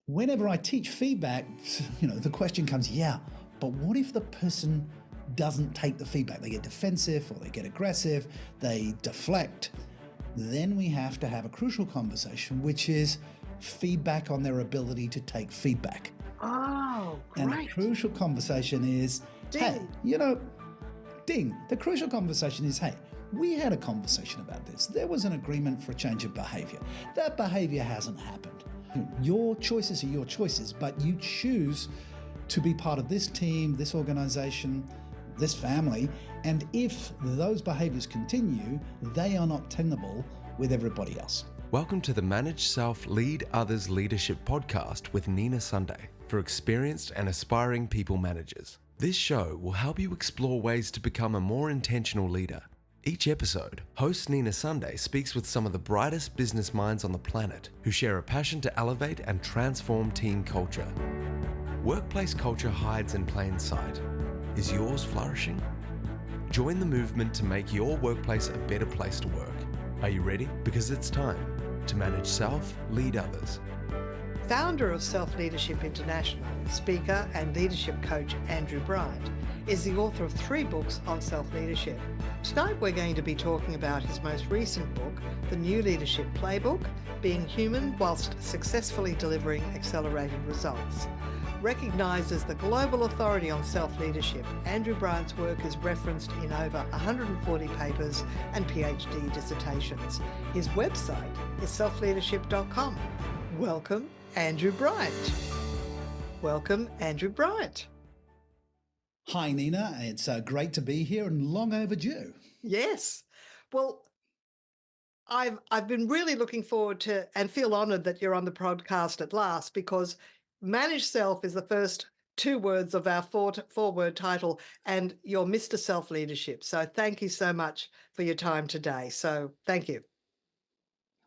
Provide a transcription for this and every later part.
whenever I teach feedback, the question comes, yeah, but what if the person doesn't take the feedback? They get defensive or they get aggressive, they deflect. Then we have to have a crucial conversation, which is feedback on their ability to take feedback. Oh, great. And the crucial conversation is, Ding. Hey, the crucial conversation is, hey, we had a conversation about this. There was an agreement for a change of behavior. That behavior hasn't happened. Your choices are your choices, but you choose to be part of this team, this organization, this family, and if those behaviors continue, they are not tenable with everybody else. Welcome to the Manage Self, Lead Others Leadership podcast with Nina Sunday for experienced and aspiring people managers. This show will help you explore ways to become a more intentional leader. Each episode, host Nina Sunday speaks with some of the brightest business minds on the planet who share a passion to elevate and transform team culture. Workplace culture hides in plain sight. Is yours flourishing? Join the movement to make your workplace a better place to work. Are you ready? Because it's time to manage self, lead others. Founder of Self-Leadership International, speaker and leadership coach Andrew Bryant is the author of 3 books on self-leadership. Tonight we're going to be talking about his most recent book, The New Leadership Playbook, Being Human Whilst Successfully Delivering Accelerated Results. Recognised as the global authority on self-leadership, Andrew Bryant's work is referenced in over 140 papers and PhD dissertations. His website is selfleadership.com. Welcome, Andrew Bryant. Welcome, Andrew Bryant. Hi, Nina. It's great to be here and long overdue. Yes. Well, I've been really looking forward to and feel honoured that you're on the podcast at last, because Manage Self is the first 2 words of our 4-word title, and you're Mr. Self-Leadership. So thank you so much for your time today. So thank you.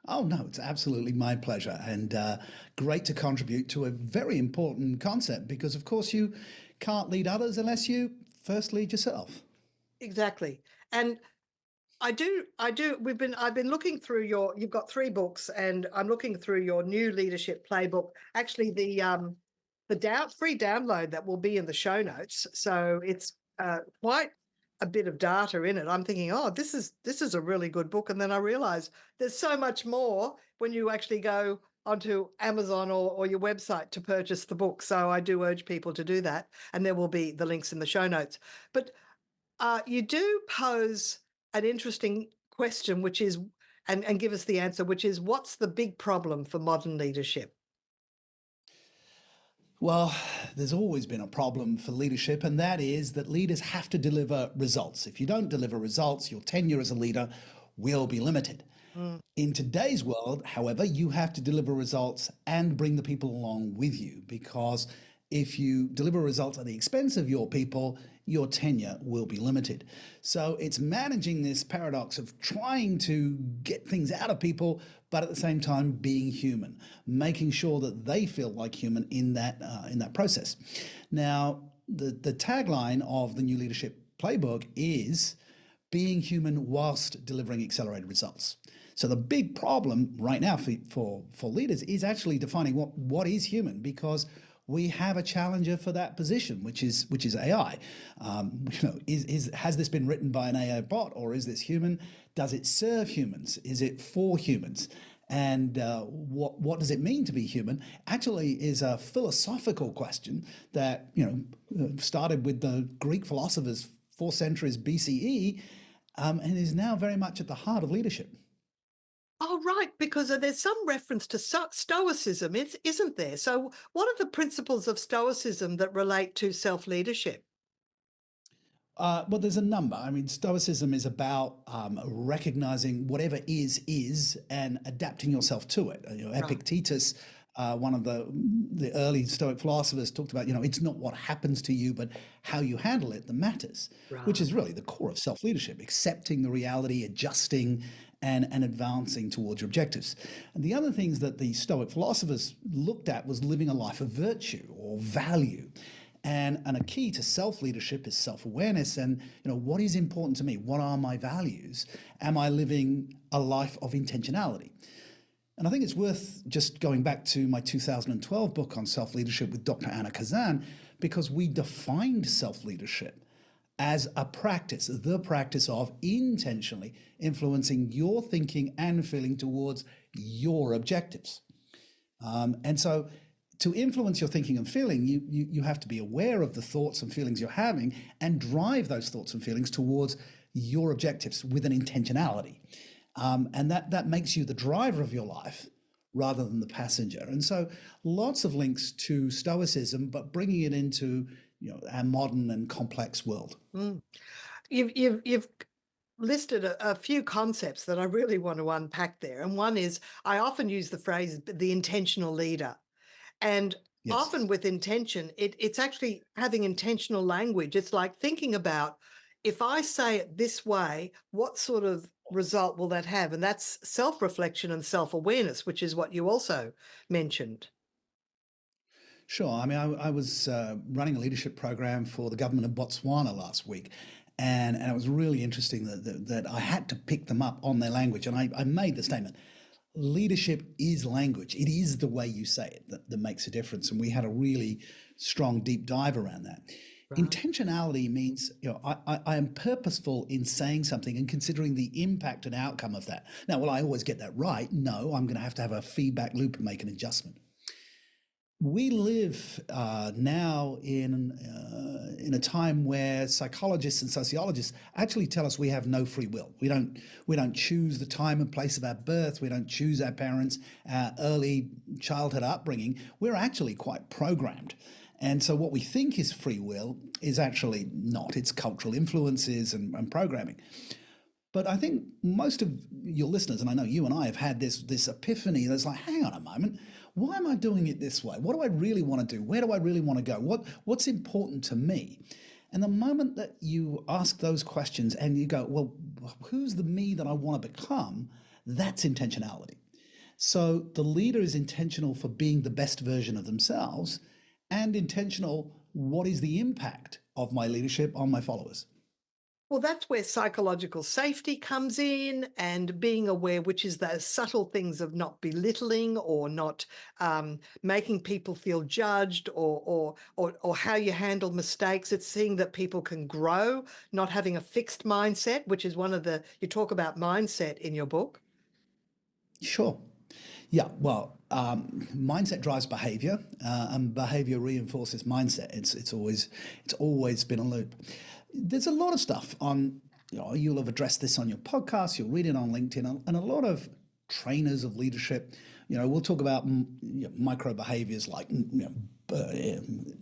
Oh, no, it's absolutely my pleasure, and great to contribute to a very important concept, because, of course, you can't lead others unless you first lead yourself. Exactly. And I've been looking through you've got 3 books, and I'm looking through your New Leadership Playbook, actually the free download that will be in the show notes. So it's quite a bit of data in it. I'm thinking, oh, this is a really good book. And then I realize there's so much more when you actually go onto Amazon or your website to purchase the book. So I do urge people to do that. And there will be the links in the show notes. But you do pose an interesting question, which is, and give us the answer, which is, what's the big problem for modern leadership? Well, there's always been a problem for leadership, and that is that leaders have to deliver results. If you don't deliver results, your tenure as a leader will be limited. In today's world, however, you have to deliver results and bring the people along with you, because if you deliver results at the expense of your people, your tenure will be limited. So it's managing this paradox of trying to get things out of people, but at the same time being human, making sure that they feel like human in that process. Now, the tagline of the New Leadership Playbook is being human whilst delivering accelerated results. So the big problem right now for leaders is actually defining what is human, because we have a challenger for that position, which is AI. Has this been written by an AI bot, or is this human? Does it serve humans? Is it for humans? And what does it mean to be human? Actually, is a philosophical question that started with the Greek philosophers 4 centuries BCE, and is now very much at the heart of leadership. Oh, right, because there's some reference to Stoicism, isn't there? So what are the principles of Stoicism that relate to self-leadership? Well, there's a number. I mean, Stoicism is about recognizing whatever is and adapting yourself to it. Epictetus, one of the early Stoic philosophers, talked about, it's not what happens to you, but how you handle it that matters, which is really the core of self-leadership, accepting the reality, adjusting, and advancing towards your objectives. And the other things that the Stoic philosophers looked at was living a life of virtue or value. And a key to self-leadership is self-awareness and, what is important to me? What are my values? Am I living a life of intentionality? And I think it's worth just going back to my 2012 book on self-leadership with Dr. Anna Kazan, because we defined self-leadership as a practice, the practice of intentionally influencing your thinking and feeling towards your objectives. And so to influence your thinking and feeling, you have to be aware of the thoughts and feelings you're having and drive those thoughts and feelings towards your objectives with an intentionality. And that makes you the driver of your life rather than the passenger. And so lots of links to Stoicism, but bringing it into our modern and complex world. You've listed a few concepts that I really want to unpack there. And one is, I often use the phrase the intentional leader. And Yes. often with intention, it's actually having intentional language. It's like thinking about, if I say it this way, what sort of result will that have? And that's self-reflection and self-awareness, which is what you also mentioned. Sure. I mean, I was running a leadership program for the government of Botswana last week, and it was really interesting that I had to pick them up on their language. And I made the statement, leadership is language. It is the way you say it that makes a difference. And we had a really strong deep dive around that. Right. Intentionality means, I am purposeful in saying something and considering the impact and outcome of that. Now, will I always get that right? No, I'm going to have a feedback loop and make an adjustment. We live now in a time where psychologists and sociologists actually tell us we have no free will. We don't choose the time and place of our birth. We don't choose our parents, our early childhood upbringing. We're actually quite programmed. And so what we think is free will is actually not. It's cultural influences and programming. But I think most of your listeners, and I know you and I have had this epiphany that's like, hang on a moment, why am I doing it this way? What do I really want to do? Where do I really want to go? What's important to me? And the moment that you ask those questions and you go, well, who's the me that I want to become? That's intentionality. So the leader is intentional for being the best version of themselves, and intentional, what is the impact of my leadership on my followers? Well, that's where psychological safety comes in, and being aware, which is those subtle things of not belittling or not making people feel judged, or how you handle mistakes. It's seeing that people can grow, not having a fixed mindset, which is you talk about mindset in your book. Sure. Yeah, well, mindset drives behavior, and behavior reinforces mindset. It's always been a loop. There's a lot of stuff on, you'll have addressed this on your podcast, you'll read it on LinkedIn, and a lot of trainers of leadership, we'll talk about micro behaviors like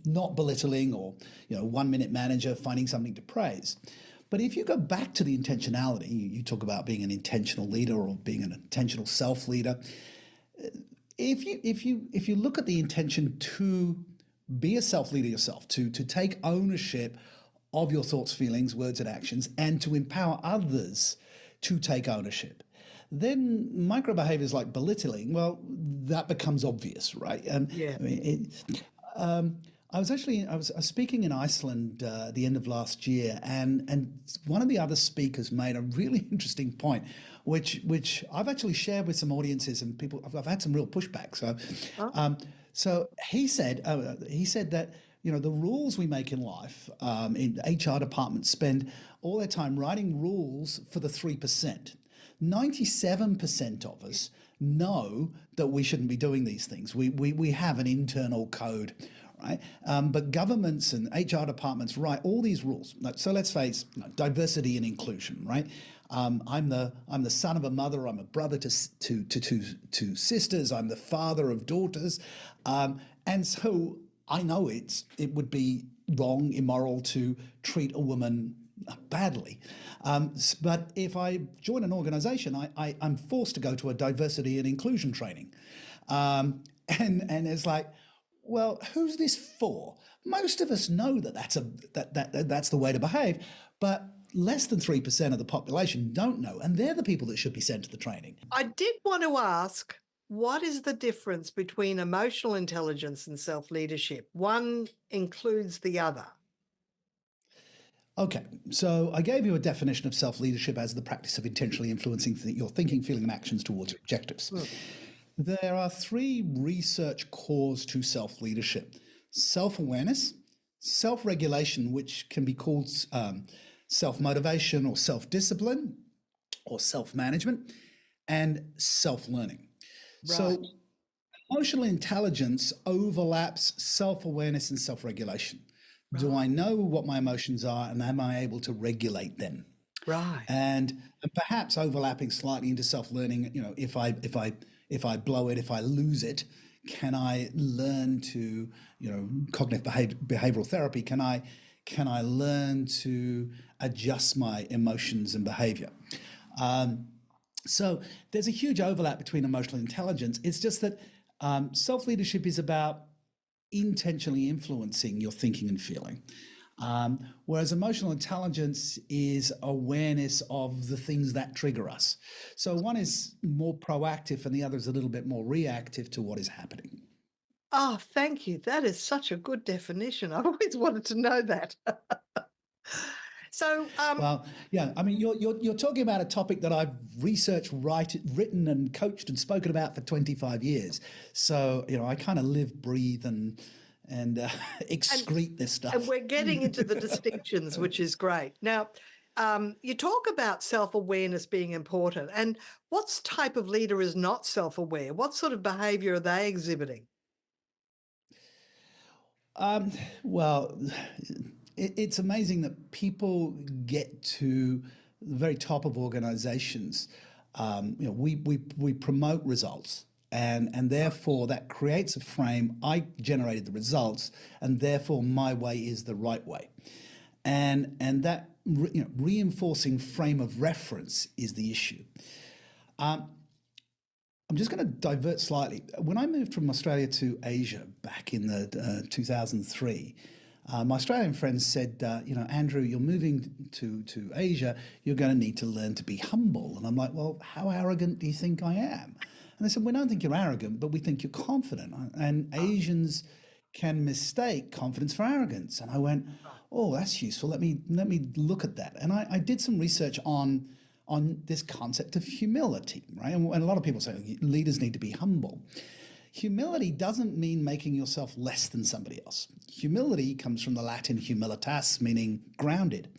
not belittling, or 1 minute manager, finding something to praise. But if you go back to the intentionality, you talk about being an intentional leader or being an intentional self-leader. If you look at the intention to be a self-leader yourself, to take ownership of your thoughts, feelings, words, and actions, and to empower others to take ownership, then micro behaviors like belittling, well, that becomes obvious, right? Yeah. I was speaking in Iceland at the end of last year, and one of the other speakers made a really interesting point, which I've actually shared with some audiences, and people. I've had some real pushback. So he said that the rules we make in life, in HR departments spend all their time writing rules for the 3%. 97% of us know that we shouldn't be doing these things. We have an internal code, right? But governments and HR departments write all these rules. So let's face diversity and inclusion, right? I'm the son of a mother. I'm a brother to two sisters. I'm the father of daughters, and so I know it would be wrong, immoral to treat a woman badly. But if I join an organization, I'm forced to go to a diversity and inclusion training. And it's like, well, who's this for? Most of us know that that's the way to behave, but less than 3% of the population don't know, and they're the people that should be sent to the training. I did want to ask, what is the difference between emotional intelligence and self-leadership? One includes the other. Okay, so I gave you a definition of self-leadership as the practice of intentionally influencing your thinking, feeling, and actions towards your objectives. There are three research cores to self-leadership: self-awareness, self-regulation, which can be called self-motivation or self-discipline or self-management, and self-learning. Right. So emotional intelligence overlaps self-awareness and self-regulation. Do I know what my emotions are, and am I able to regulate them? Right. And perhaps overlapping slightly into self-learning, if I blow it, if I lose it, can I learn to, cognitive behavioral therapy, can I learn to adjust my emotions and behavior? So there's a huge overlap between emotional intelligence. It's just that self-leadership is about intentionally influencing your thinking and feeling. Whereas emotional intelligence is awareness of the things that trigger us. So one is more proactive and the other is a little bit more reactive to what is happening. Oh, thank you. That is such a good definition. I've always wanted to know that. So, Well, yeah, I mean, you're talking about a topic that I've researched, written, and coached and spoken about for 25 years. So, I kind of live, breathe, and excrete this stuff. And we're getting into the distinctions, which is great. Now, you talk about self-awareness being important. And what type of leader is not self-aware? What sort of behavior are they exhibiting? Well, it's amazing that people get to the very top of organizations. We promote results. And therefore that creates a frame. I generated the results, and therefore my way is the right way. And that reinforcing frame of reference is the issue. I'm just going to divert slightly. When I moved from Australia to Asia back in the 2003, my Australian friends said, Andrew, you're moving to Asia, you're going to need to learn to be humble. And I'm like, well, how arrogant do you think I am? And they said, we don't think you're arrogant, but we think you're confident. And Asians can mistake confidence for arrogance. And I went, oh, that's useful. Let me look at that. And I did some research on this concept of humility, right? And a lot of people say leaders need to be humble. Humility doesn't mean making yourself less than somebody else. Humility comes from the Latin humilitas, meaning grounded.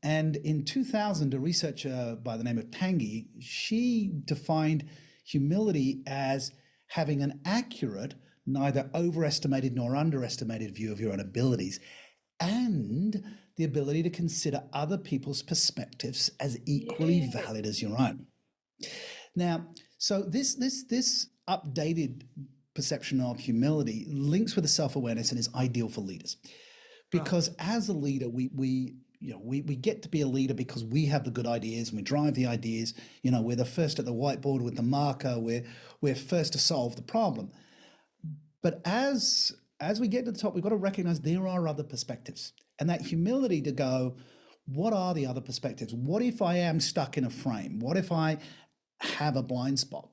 And in 2000, a researcher by the name of Tanguy, she defined humility as having an accurate, neither overestimated nor underestimated view of your own abilities, and the ability to consider other people's perspectives as equally valid as your own. Now, so this updated perception of humility links with the self-awareness and is ideal for leaders, because as a leader, we get to be a leader because we have the good ideas and we drive the ideas. We're the first at the whiteboard with the marker. We're first to solve the problem. But as we get to the top, we've got to recognize there are other perspectives, and that humility to go, what are the other perspectives? What if I am stuck in a frame? What if I have a blind spot?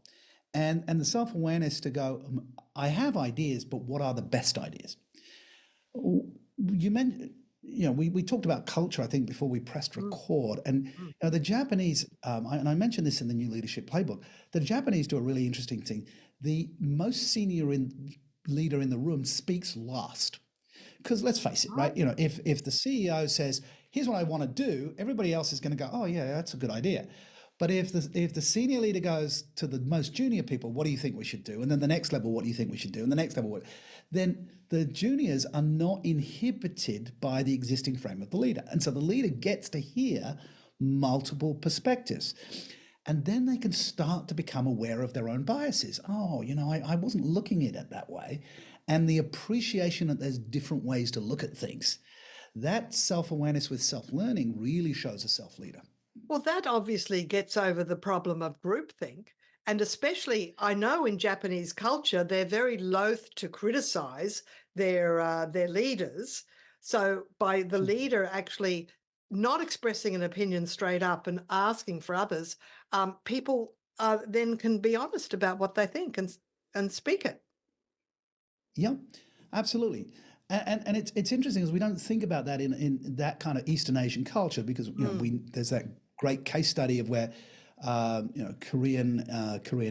And the self-awareness to go, I have ideas, but what are the best ideas? You mentioned, we talked about culture, I think, before we pressed record. And the Japanese, and I mentioned this in the New Leadership Playbook, the Japanese do a really interesting thing. The most senior leader in the room speaks last. Because let's face it, right? If the CEO says, here's what I want to do, everybody else is going to go, oh, yeah, that's a good idea. But if the senior leader goes to the most junior people, what do you think we should do? And then the next level, what do you think we should do? And the next level, what? Then the juniors are not inhibited by the existing frame of the leader. And so the leader gets to hear multiple perspectives. And then they can start to become aware of their own biases. Oh, I wasn't looking at it that way. And the appreciation that there's different ways to look at things. That self-awareness with self-learning really shows a self-leader. Well, that obviously gets over the problem of groupthink. And especially, I know in Japanese culture, they're very loath to criticize their leaders. So by the leader actually not expressing an opinion straight up and asking for others, people then can be honest about what they think and speak it. Yeah, absolutely. And it's interesting because we don't think about that in that kind of Eastern Asian culture, because there's that great case study of where Korean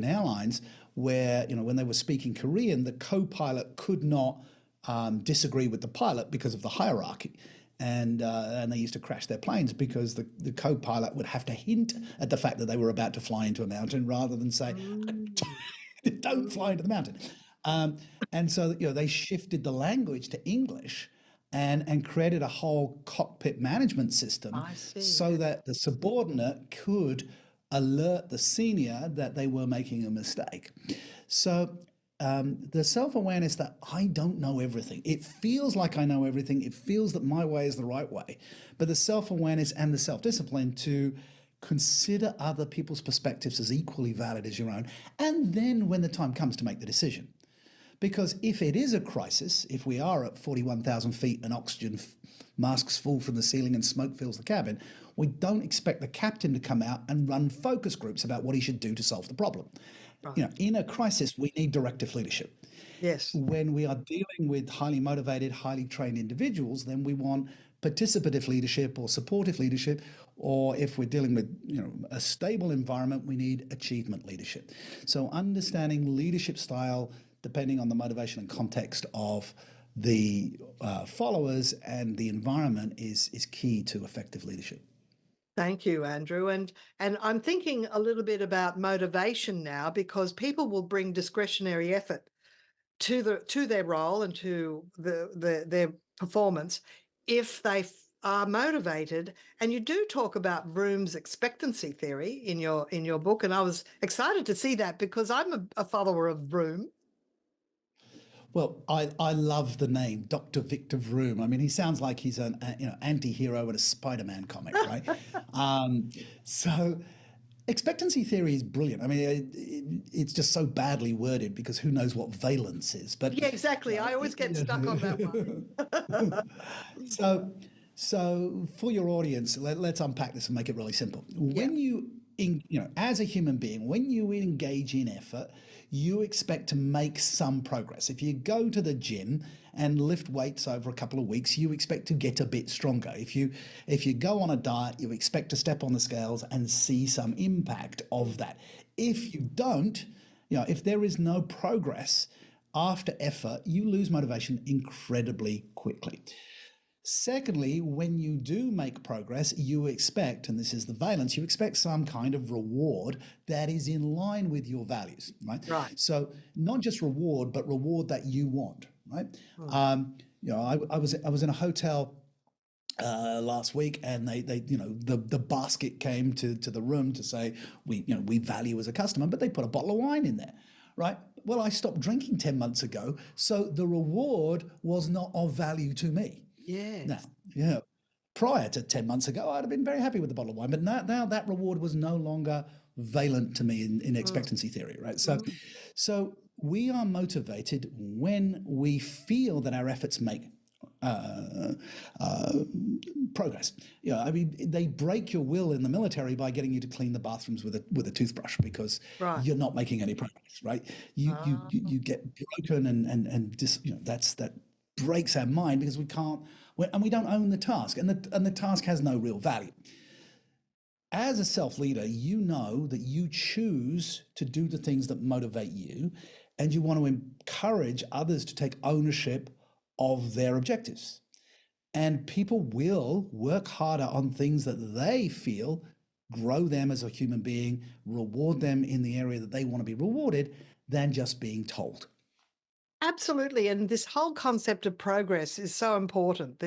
Airlines where, when they were speaking Korean, the co-pilot could not disagree with the pilot because of the hierarchy. And they used to crash their planes because the co-pilot would have to hint at the fact that they were about to fly into a mountain rather than say, don't fly into the mountain. And so, they shifted the language to English and created a whole cockpit management system I see. so that the subordinate could alert the senior that they were making a mistake. So the self-awareness that I don't know everything. It feels like I know everything. It feels that my way is the right way. But the self-awareness and the self-discipline to consider other people's perspectives as equally valid as your own. And then when the time comes to make the decision. Because if it is a crisis, if we are at 41,000 feet and oxygen masks fall from the ceiling and smoke fills the cabin, we don't expect the captain to come out and run focus groups about what he should do to solve the problem. Right. In a crisis, we need directive leadership. Yes. When we are dealing with highly motivated, highly trained individuals, then we want participative leadership or supportive leadership, or if we're dealing with a stable environment, we need achievement leadership. So understanding leadership style, depending on the motivation and context of the followers and the environment, is key to effective leadership. Thank you, Andrew. And I'm thinking a little bit about motivation now, because people will bring discretionary effort to their role and to their performance if they are motivated. And you do talk about Vroom's expectancy theory in your book, and I was excited to see that because I'm a follower of Vroom. Well, I love the name, Dr. Victor Vroom. I mean, he sounds like he's an anti-hero in a Spider-Man comic, right? So expectancy theory is brilliant. I mean, it's just so badly worded because who knows what valence is. But Yeah, exactly. I always get stuck on that one. So for your audience, let's unpack this and make it really simple. When as a human being, when you engage in effort, you expect to make some progress. If you go to the gym and lift weights over a couple of weeks, you expect to get a bit stronger. If you go on a diet, you expect to step on the scales and see some impact of that. If you don't, if there is no progress after effort, you lose motivation incredibly quickly. Secondly, when you do make progress, you expect, and this is the valence, you expect some kind of reward that is in line with your values, right? Right. So not just reward, but reward that you want, right? I was in a hotel last week, and they the basket came to the room to say we value as a customer, but they put a bottle of wine in there, right? Well, I stopped drinking 10 months ago, so the reward was not of value to me. Yes. Now, prior to 10 months ago, I'd have been very happy with the bottle of wine, but now that reward was no longer valent to me in expectancy theory, right? So we are motivated when we feel that our efforts make progress. I mean, they break your will in the military by getting you to clean the bathrooms with a toothbrush because you're not making any progress, right? You get broken and that breaks our mind because we can't, and we don't own the task, and the task has no real value. As a self-leader, you know that you choose to do the things that motivate you, and you want to encourage others to take ownership of their objectives. And people will work harder on things that they feel grow them as a human being, reward them in the area that they want to be rewarded, than just being told. Absolutely. And this whole concept of progress is so important.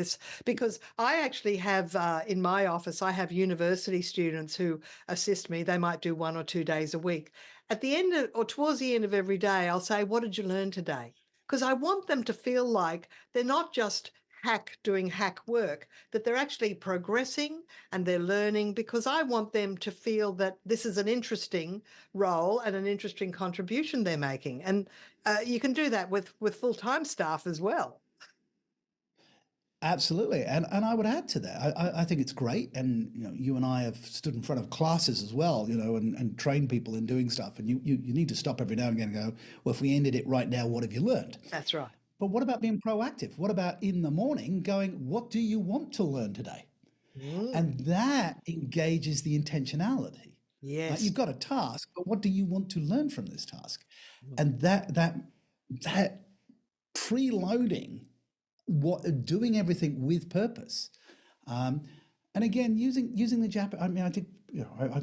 Because I actually have in my office, I have university students who assist me. They might do 1 or 2 days a week. At the end or towards the end of every day, I'll say, what did you learn today? Because I want them to feel like they're not just doing hack work, that they're actually progressing and they're learning, because I want them to feel that this is an interesting role and an interesting contribution they're making. And you can do that with full-time staff as well. Absolutely. And I would add to that, I think it's great. And, you and I have stood in front of classes as well, and trained people in doing stuff. And you need to stop every now and again and go, well, if we ended it right now, what have you learned? That's right. But what about being proactive? What about in the morning going, what do you want to learn today? And that engages the intentionality. Yes. You've got a task, but what do you want to learn from this task? And that preloading, doing everything with purpose. And again, using the Japanese. I mean, I did. I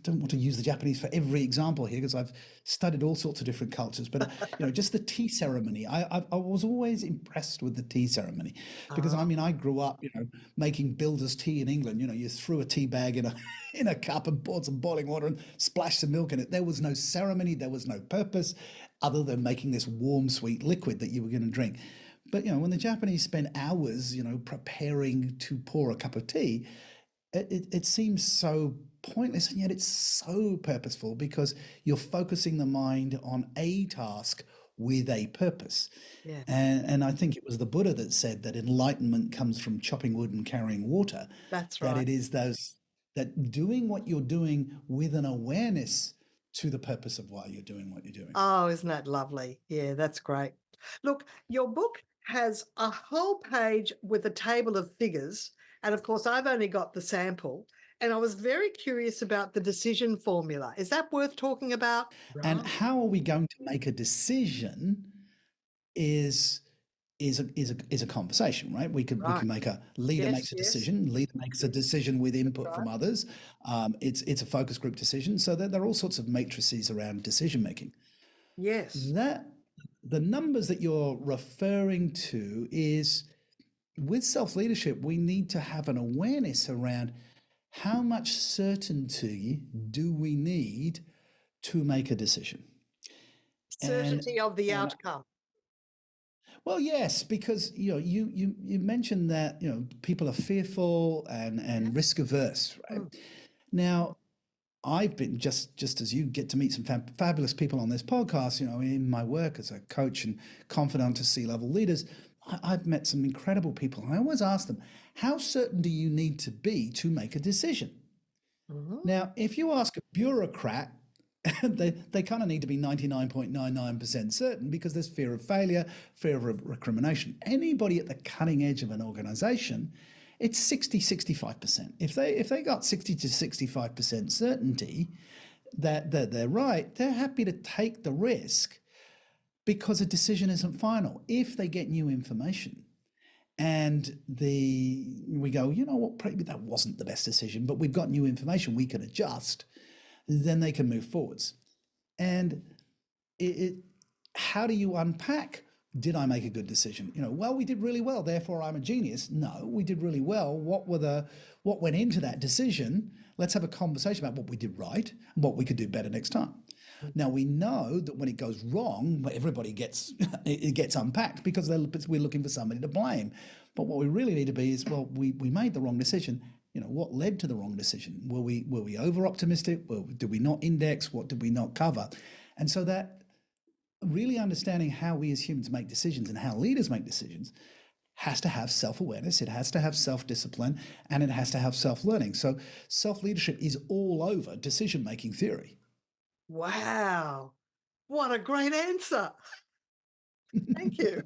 don't want to use the Japanese for every example here because I've studied all sorts of different cultures. But just the tea ceremony. I was always impressed with the tea ceremony because I mean, I grew up, making builder's tea in England. You threw a tea bag in a in a cup and poured some boiling water and splashed some milk in it. There was no ceremony. There was no purpose other than making this warm, sweet liquid that you were going to drink. But when the Japanese spend hours, preparing to pour a cup of tea, it seems so pointless, and yet it's so purposeful because you're focusing the mind on a task with a purpose. Yeah. And I think it was the Buddha that said that enlightenment comes from chopping wood and carrying water. That's That right. it is that doing what you're doing with an awareness to the purpose of why you're doing what you're doing. Oh, isn't that lovely? Yeah, that's great. Look, your book has a whole page with a table of figures. And of course, I've only got the sample. And I was very curious about the decision formula. Is that worth talking about? And how are we going to make a decision is a conversation, right? We can make a leader makes a decision. Leader makes a decision with input from others. It's a focus group decision. So there are all sorts of matrices around decision making. Yes. The numbers that you're referring to is with self-leadership, we need to have an awareness around how much certainty do we need to make a decision. Certainty of the outcome. Well, yes, because you mentioned that people are fearful and risk averse, right? Now, I've been just as you get to meet some fabulous people on this podcast. In my work as a coach and confidant to C-level leaders, I've met some incredible people, and I always ask them, "How certain do you need to be to make a decision?" Now, if you ask a bureaucrat, they kind of need to be 99.99% certain because there's fear of failure, fear of recrimination. Anybody at the cutting edge of an organization, it's 60-65%. If they got 60 to 65% certainty that they're right, they're happy to take the risk because a decision isn't final. If they get new information and we go, probably that wasn't the best decision, but we've got new information, we can adjust, then they can move forwards. And how do you unpack, did I make a good decision? Well, we did really well, therefore I'm a genius. No, we did really well. What went into that decision? Let's have a conversation about what we did right and what we could do better next time. Now, we know that when it goes wrong, everybody gets unpacked because we're looking for somebody to blame. But what we really need to be is, well, we made the wrong decision. What led to the wrong decision? Were we over optimistic? Did we not index? What did we not cover? And so that really understanding how we as humans make decisions and how leaders make decisions has to have self-awareness, it has to have self-discipline, and it has to have self-learning. So self-leadership is all over decision-making theory. Wow. What a great answer. Thank you.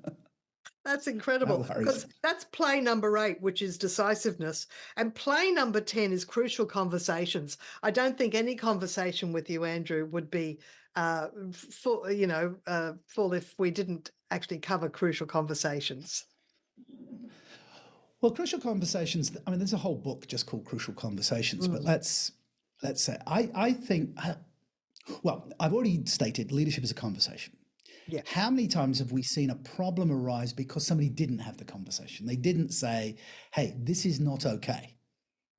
That's incredible because that's play number 8, which is decisiveness. And play number 10 is crucial conversations. I don't think any conversation with you, Andrew, would be full if we didn't actually cover crucial conversations. Well, crucial conversations, I mean, there's a whole book just called Crucial Conversations, but let's say, I think, well, I've already stated leadership is a conversation. Yeah. How many times have we seen a problem arise because somebody didn't have the conversation? They didn't say, hey, this is not okay.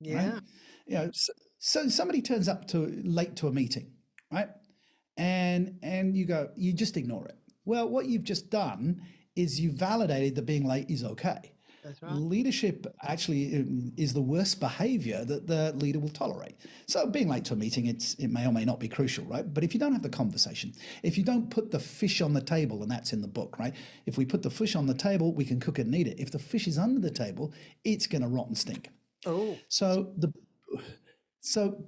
Yeah. Right? So somebody turns up late to a meeting, right? And you just ignore it. Well, what you've just done is you validated that being late is okay. That's right. Leadership actually is the worst behavior that the leader will tolerate. So being late to a meeting, it may or may not be crucial, right? But if you don't have the conversation, if you don't put the fish on the table, and that's in the book, right? If we put the fish on the table, we can cook it and eat it. If the fish is under the table, it's going to rot and stink. Oh. So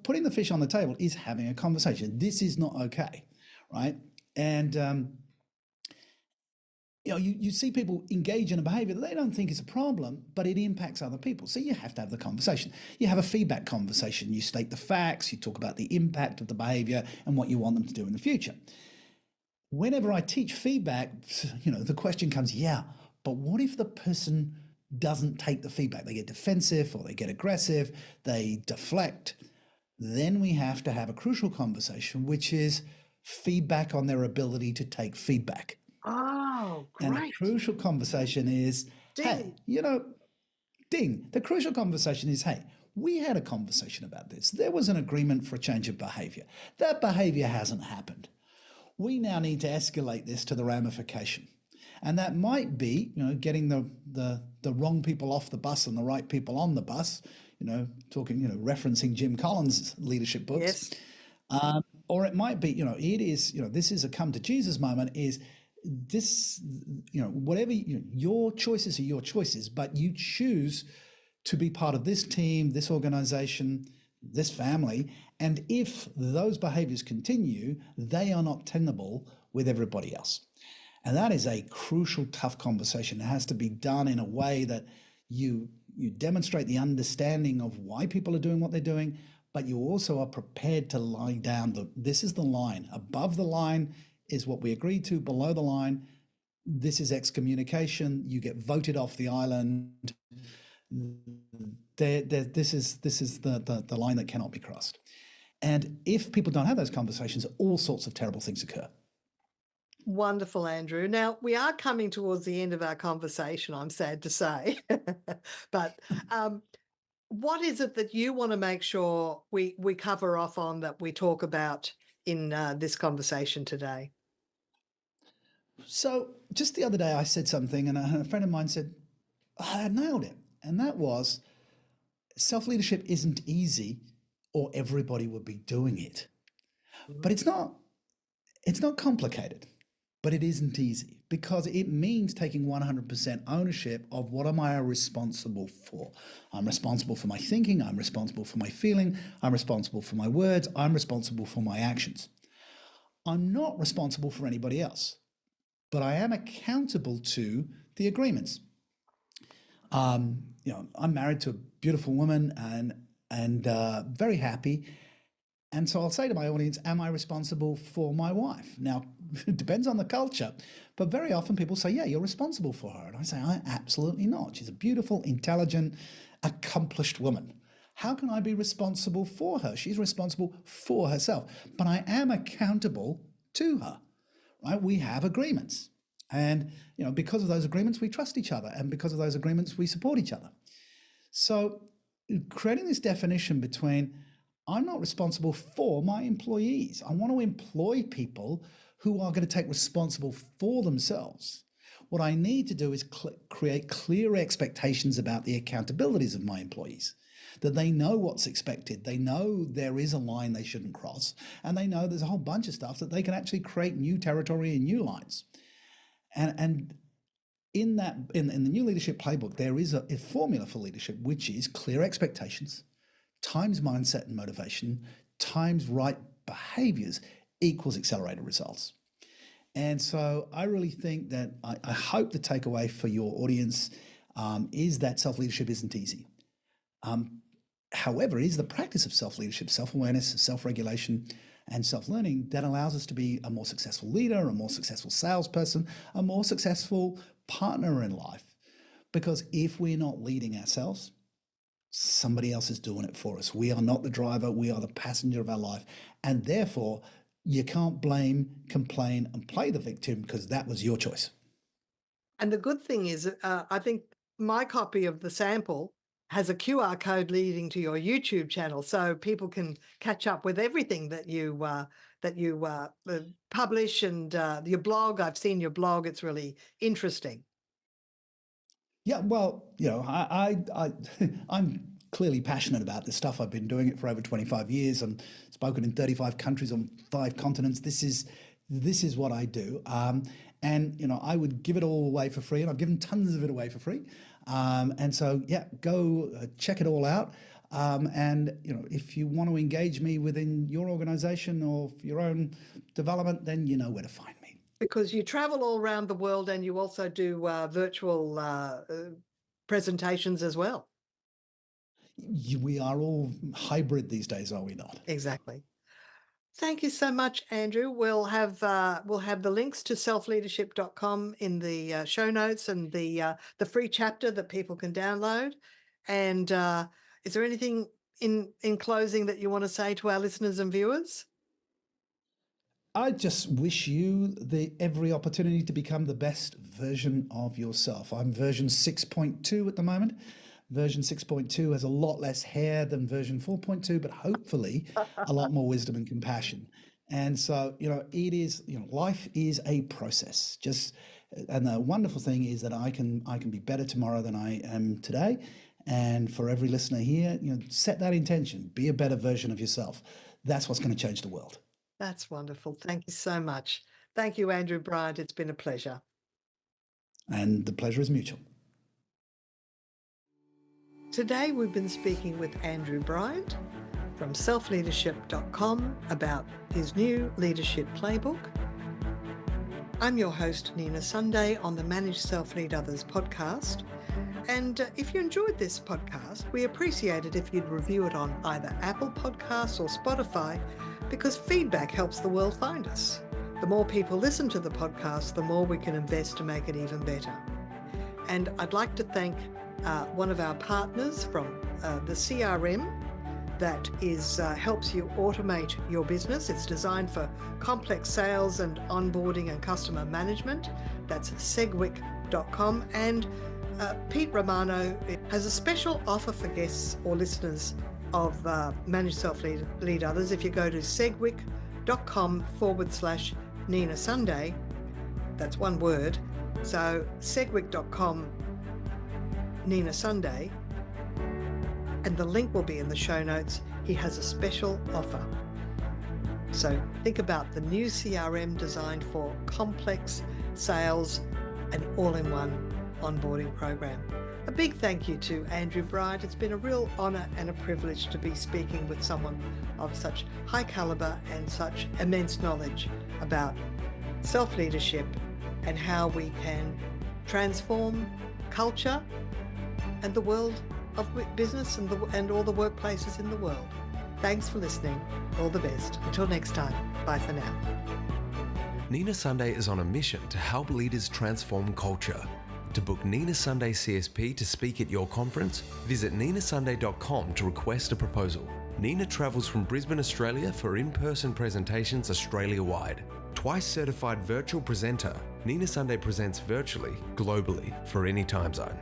putting the fish on the table is having a conversation. This is not okay, right? And you see people engage in a behavior that they don't think is a problem, but it impacts other people. So you have to have the conversation. You have a feedback conversation. You state the facts. You talk about the impact of the behavior and what you want them to do in the future. whenever I teach feedback, the question comes, yeah, but what if the person doesn't take the feedback? They get defensive or they get aggressive, they deflect. Then we have to have a crucial conversation, which is feedback on their ability to take feedback. Oh, And the great. crucial conversation is, hey, Ding. ding. The crucial conversation is, hey, we had a conversation about this. There was an agreement for a change of behavior. That behavior hasn't happened. We now need to escalate this to the ramification. And that might be, getting the wrong people off the bus and the right people on the bus, referencing Jim Collins' leadership books. Yes. Or it might be, it is, this is a come to Jesus moment, is this, whatever, your choices are your choices, but you choose to be part of this team, this organization, this family. And if those behaviors continue, they are not tenable with everybody else. And that is a crucial, tough conversation. It has to be done in a way that you demonstrate the understanding of why people are doing what they're doing, but you also are prepared to lie down. This is the line. Above the line is what we agreed to. Below the line, this is excommunication. You get voted off the island. This is the line that cannot be crossed. And if people don't have those conversations, all sorts of terrible things occur. Wonderful, Andrew. Now, we are coming towards the end of our conversation, I'm sad to say. But what is it that you want to make sure we cover off on, that we talk about in this conversation today? So just the other day I said something and a friend of mine said, I nailed it. And that was, self-leadership isn't easy or everybody would be doing it. But it's not complicated, but it isn't easy, because it means taking 100% ownership of what am I responsible for. I'm responsible for my thinking, I'm responsible for my feeling, I'm responsible for my words, I'm responsible for my actions. I'm not responsible for anybody else, but I am accountable to the agreements. I'm married to a beautiful woman and very happy. And so I'll say to my audience, am I responsible for my wife? Now, it depends on the culture, but very often people say, yeah, you're responsible for her. And I say, absolutely not. She's a beautiful, intelligent, accomplished woman. How can I be responsible for her? She's responsible for herself, but I am accountable to her, right? We have agreements. And, because of those agreements, we trust each other. And because of those agreements, we support each other. So creating this definition between, I'm not responsible for my employees. I want to employ people who are going to take responsible for themselves. What I need to do is create clear expectations about the accountabilities of my employees, that they know what's expected. They know there is a line they shouldn't cross, and they know there's a whole bunch of stuff that they can actually create new territory and new lines. And in the new leadership playbook, there is a formula for leadership, which is clear expectations times mindset and motivation times right behaviors equals accelerated results. And so I really think that I hope the takeaway for your audience is that self-leadership isn't easy. However, it is the practice of self-leadership, self-awareness, self-regulation, and self-learning that allows us to be a more successful leader, a more successful salesperson, a more successful partner in life. Because if we're not leading ourselves, somebody else is doing it for us. We are not the driver, we are the passenger of our life. And therefore, you can't blame, complain, and play the victim, because that was your choice. And the good thing is, I think my copy of the sample has a QR code leading to your YouTube channel, so people can catch up with everything that you publish, and your blog. I've seen your blog; it's really interesting. Yeah, well, I'm clearly passionate about this stuff. I've been doing it for over 25 years and spoken in 35 countries on 5 continents. This is what I do. And I would give it all away for free, and I've given tons of it away for free. And so, yeah, go check it all out. And if you want to engage me within your organization or your own development, then you know where to find me. Because you travel all around the world, and you also do virtual presentations as well. We are all hybrid these days, are we not? Exactly. Thank you so much, Andrew. We'll have the links to selfleadership.com in the show notes and the free chapter that people can download. And is there anything in closing that you want to say to our listeners and viewers? I just wish you every opportunity to become the best version of yourself. I'm version 6.2 at the moment. Version 6.2 has a lot less hair than version 4.2, but hopefully a lot more wisdom and compassion. And so, it is, life is a process. And the wonderful thing is that I can be better tomorrow than I am today. And for every listener here, set that intention, be a better version of yourself. That's what's going to change the world. That's wonderful. Thank you so much. Thank you, Andrew Bryant. It's been a pleasure. And the pleasure is mutual. Today we've been speaking with Andrew Bryant from selfleadership.com about his new leadership playbook. I'm your host, Nina Sunday, on the Manage Self Lead Others podcast. And if you enjoyed this podcast, we appreciate it if you'd review it on either Apple Podcasts or Spotify, because feedback helps the world find us. The more people listen to the podcast, the more we can invest to make it even better. And I'd like to thank one of our partners from the CRM that helps you automate your business. It's designed for complex sales and onboarding and customer management. That's segwick.com. And Pete Romano has a special offer for guests or listeners of Manage Self Lead Others. If you go to segwick.com/Nina Sunday, that's one word. So segwick.com Nina Sunday, and the link will be in the show notes. He has a special offer. So think about the new CRM designed for complex sales, an all-in-one onboarding program. A big thank you to Andrew Bryant. It's been a real honour and a privilege to be speaking with someone of such high calibre and such immense knowledge about self-leadership and how we can transform culture and the world of business and all the workplaces in the world. Thanks for listening. All the best. Until next time. Bye for now. Nina Sunday is on a mission to help leaders transform culture. To book Nina Sunday CSP to speak at your conference, visit ninasunday.com to request a proposal. Nina travels from Brisbane, Australia for in-person presentations Australia-wide. Twice certified virtual presenter, Nina Sunday presents virtually, globally, for any time zone.